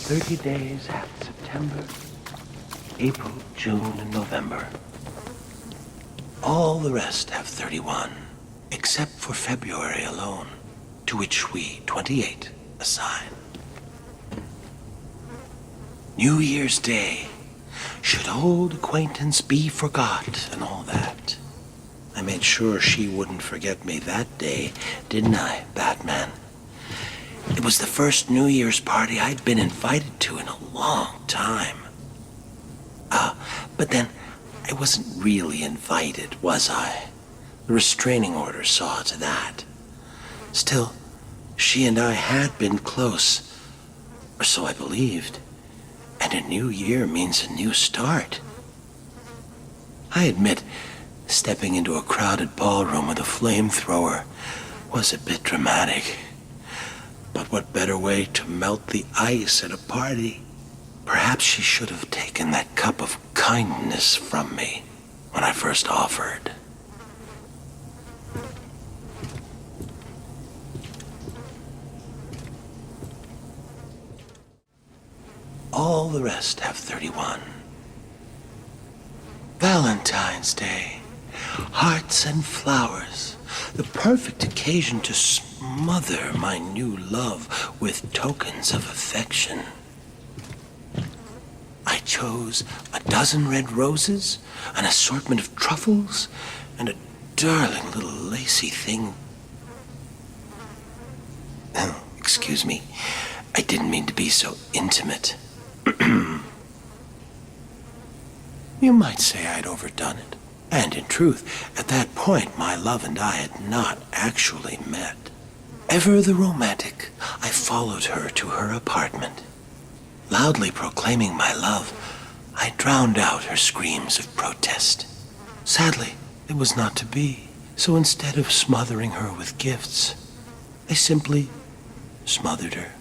30 days have September, April, June, and November. All the rest have 31, except for February alone, to which we, 28, assign. New Year's Day. Should old acquaintance be forgot and all that. I made sure she wouldn't forget me that day, didn't I, Batman? It was the first New Year's party I'd been invited to in a long time. But then I wasn't really invited, was I? The restraining order saw to that. Still, she and I had been close, or so I believed. And a new year means a new start. I admit, stepping into a crowded ballroom with a flamethrower was a bit dramatic. But what better way to melt the ice at a party? Perhaps she should have taken that cup of kindness from me when I first offered. All the rest have 31. Valentine's Day. Hearts and flowers. The perfect occasion to smother my new love with tokens of affection. I chose a dozen red roses, an assortment of truffles, and a darling little lacy thing. Oh, excuse me. I didn't mean to be so intimate. You might say I'd overdone it. And in truth, at that point, my love and I had not actually met. Ever the romantic, I followed her to her apartment. Loudly proclaiming my love, I drowned out her screams of protest. Sadly, it was not to be. So instead of smothering her with gifts, I simply smothered her.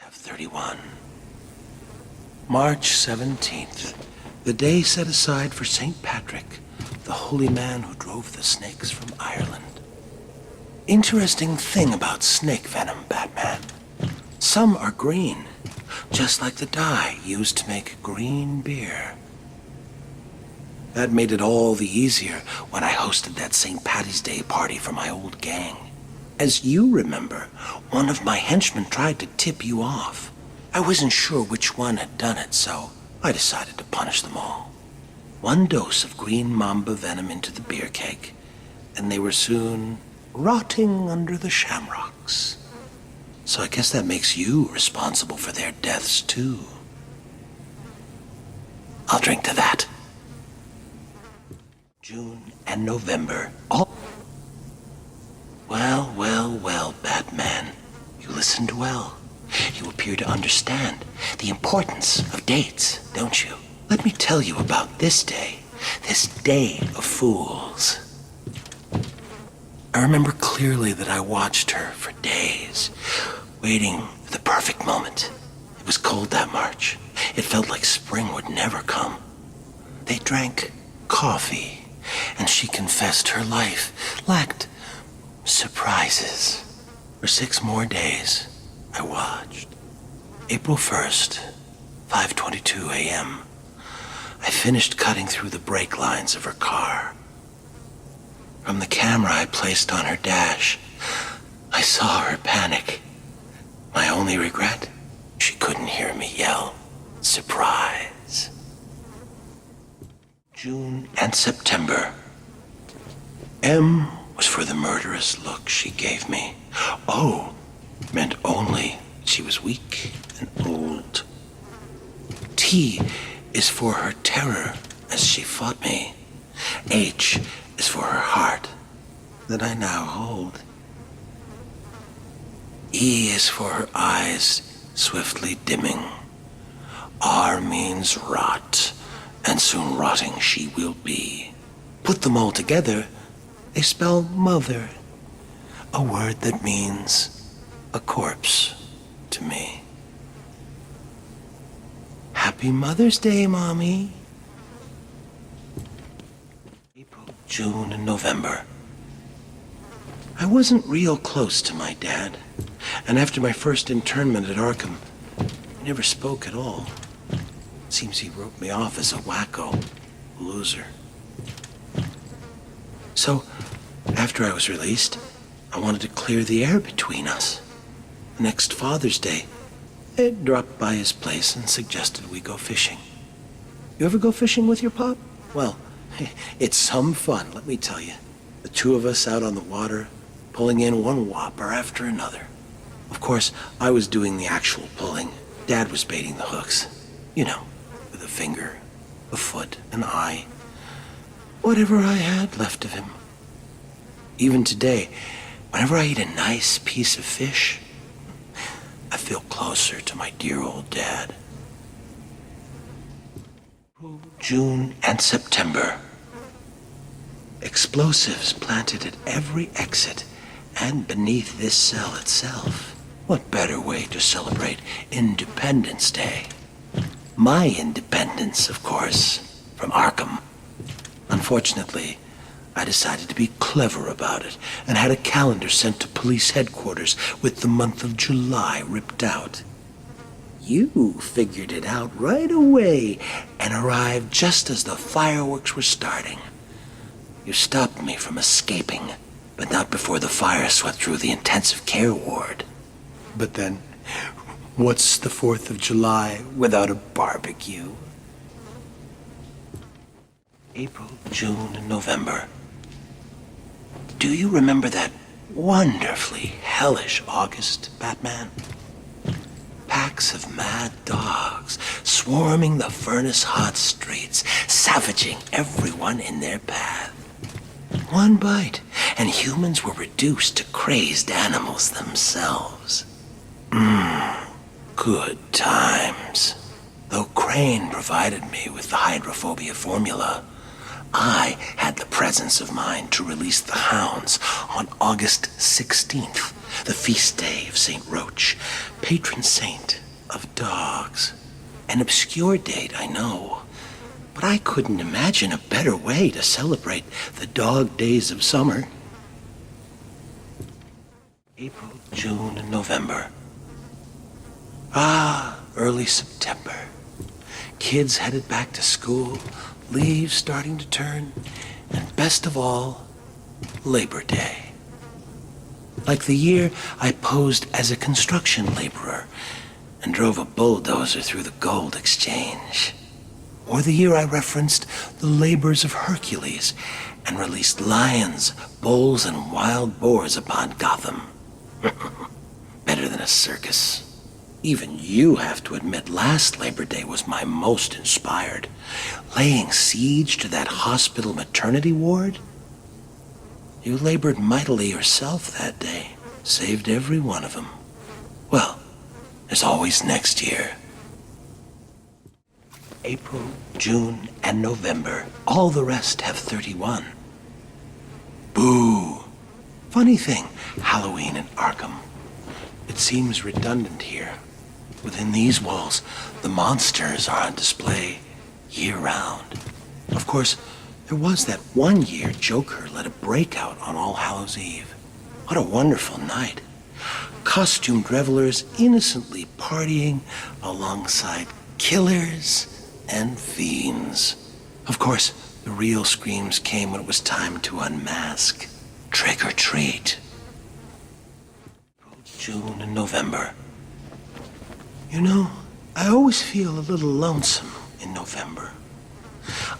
31. March 17th, the day set aside for St. Patrick, the holy man who drove the snakes from Ireland. Interesting thing about snake venom, Batman. Some are green, just like the dye used to make green beer. That made it all the easier when I hosted that St. Patty's Day party for my old gang. As you remember, one of my henchmen tried to tip you off. I wasn't sure which one had done it, so I decided to punish them all. 1 dose of green mamba venom into the beer keg, and they were soon rotting under the shamrocks. So I guess that makes you responsible for their deaths, too. I'll drink to that. June and November, all... Well, Batman. You listened well. You appear to understand the importance of dates, don't you? Let me tell you about this day of fools. I remember clearly that I watched her for days, waiting for the perfect moment. It was cold that March. It felt like spring would never come. They drank coffee, and she confessed her life lacked surprises. For 6 more days, I watched. April 1st, 5:22 a.m. I finished cutting through the brake lines of her car. From the camera I placed on her dash, I saw her panic. My only regret, she couldn't hear me yell, surprise. June and September. M was for the murderous look she gave me. O meant only she was weak and old. T is for her terror as she fought me. H is for her heart that I now hold. E is for her eyes swiftly dimming. R means rot, and soon rotting she will be. Put them all together, they spell mother, a word that means a corpse to me. Happy Mother's Day, Mommy. April, June, and November. I wasn't real close to my dad, and after my first internment at Arkham, he never spoke at all. Seems he wrote me off as a wacko, loser. So, after I was released, I wanted to clear the air between us. Next Father's Day, I dropped by his place and suggested we go fishing. You ever go fishing with your pop? Well, it's some fun, let me tell you. The two of us out on the water, pulling in one whopper after another. Of course, I was doing the actual pulling. Dad was baiting the hooks. You know, with a finger, a foot, an eye. Whatever I had left of him. Even today, whenever I eat a nice piece of fish, I feel closer to my dear old dad. June and September. Explosives planted at every exit and beneath this cell itself. What better way to celebrate Independence Day? My independence, of course, from Arkham. Unfortunately, I decided to be clever about it and had a calendar sent to police headquarters with the month of July ripped out. You figured it out right away and arrived just as the fireworks were starting. You stopped me from escaping, but not before the fire swept through the intensive care ward. But then, what's the 4th of July without a barbecue? April, June, and November. Do you remember that wonderfully hellish August, Batman? Packs of mad dogs swarming the furnace-hot streets, savaging everyone in their path. One bite, and humans were reduced to crazed animals themselves. Good times. Though Crane provided me with the hydrophobia formula, I had the presence of mind to release the hounds on August 16th, the feast day of St. Roach, patron saint of dogs. An obscure date, I know, but I couldn't imagine a better way to celebrate the dog days of summer. April, June, and November. Early September. Kids headed back to school, leaves starting to turn, and best of all, Labor Day. Like the year I posed as a construction laborer and drove a bulldozer through the gold exchange. Or the year I referenced the labors of Hercules and released lions, bulls, and wild boars upon Gotham. Better than a circus. Even you have to admit last Labor Day was my most inspired. Laying siege to that hospital maternity ward? You labored mightily yourself that day. Saved every one of them. Well, there's always next year. April, June, and November. All the rest have 31. Boo! Funny thing, Halloween in Arkham. It seems redundant here. Within these walls, the monsters are on display year-round. Of course, there was that one year Joker led a breakout on All Hallows' Eve. What a wonderful night. Costumed revelers innocently partying alongside killers and fiends. Of course, the real screams came when it was time to unmask. Trick or treat. June and November. You know, I always feel a little lonesome in November.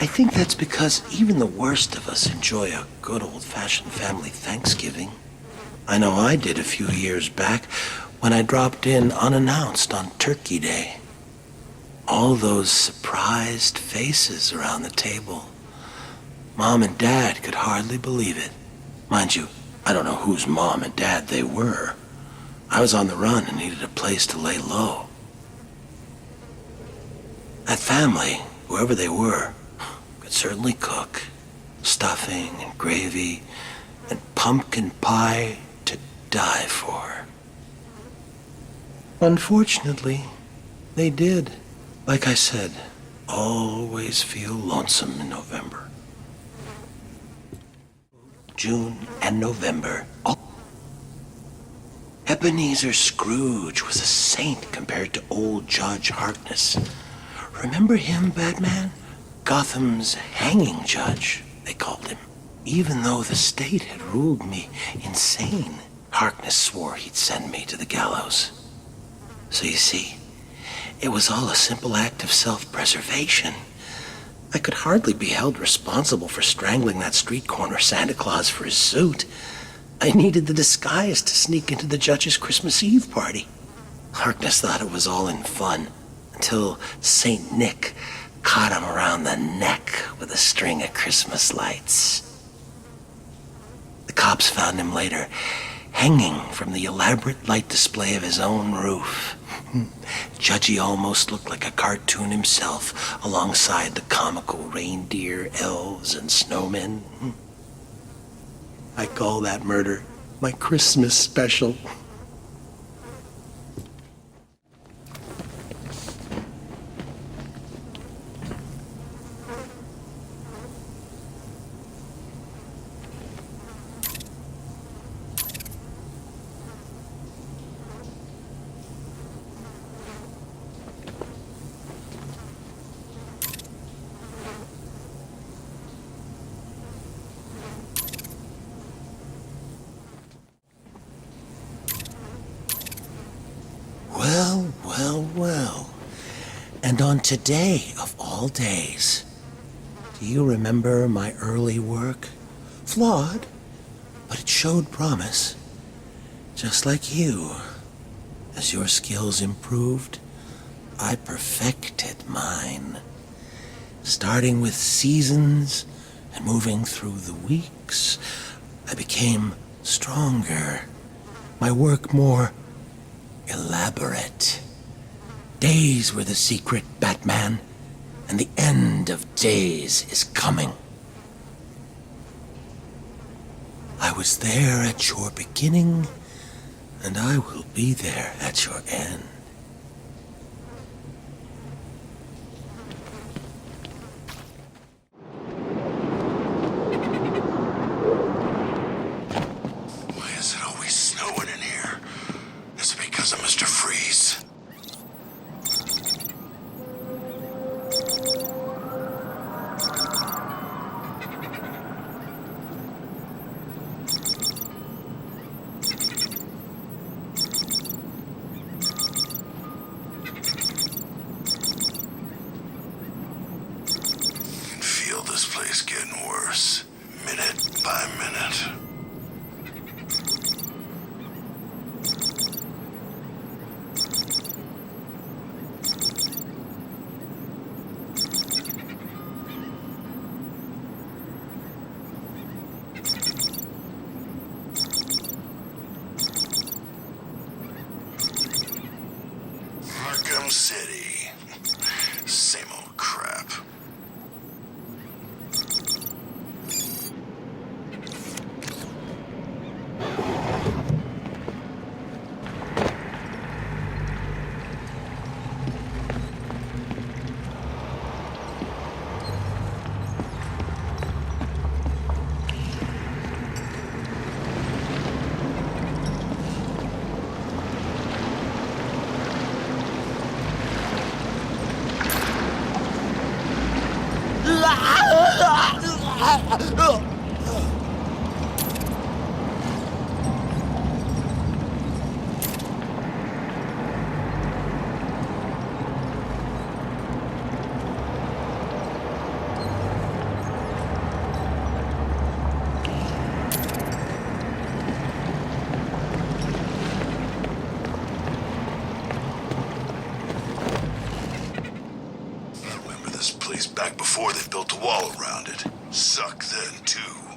I think that's because even the worst of us enjoy a good old-fashioned family Thanksgiving. I know I did a few years back when I dropped in unannounced on Turkey Day. All those surprised faces around the table. Mom and Dad could hardly believe it. Mind you, I don't know whose mom and dad they were. I was on the run and needed a place to lay low. That family, whoever they were, could certainly cook. Stuffing and gravy and pumpkin pie to die for. Unfortunately, they did. Like I said, always feel lonesome in November. June, and November. Ebenezer Scrooge was a saint compared to old Judge Harkness. Remember him, Batman? Gotham's hanging judge, they called him. Even though the state had ruled me insane, Harkness swore he'd send me to the gallows. So you see, it was all a simple act of self-preservation. I could hardly be held responsible for strangling that street corner Santa Claus for his suit. I needed the disguise to sneak into the judge's Christmas Eve party. Harkness thought it was all in fun, until Saint Nick caught him around the neck with a string of Christmas lights. The cops found him later, hanging from the elaborate light display of his own roof. Judgy almost looked like a cartoon himself, alongside the comical reindeer, elves, and snowmen. I call that murder my Christmas special. Well. And on today of all days, do you remember my early work? Flawed, but it showed promise. Just like you. As your skills improved, I perfected mine. Starting with seasons and moving through the weeks, I became stronger. My work more elaborate. Days were the secret, Batman, and the end of days is coming. I was there at your beginning, and I will be there at your end. Why is it always snowing in here? Is it because of Mr. Freeze? This place getting worse, minute by minute. Arkham City. Same old crap. Back before they built a wall around it. Sucked then, too.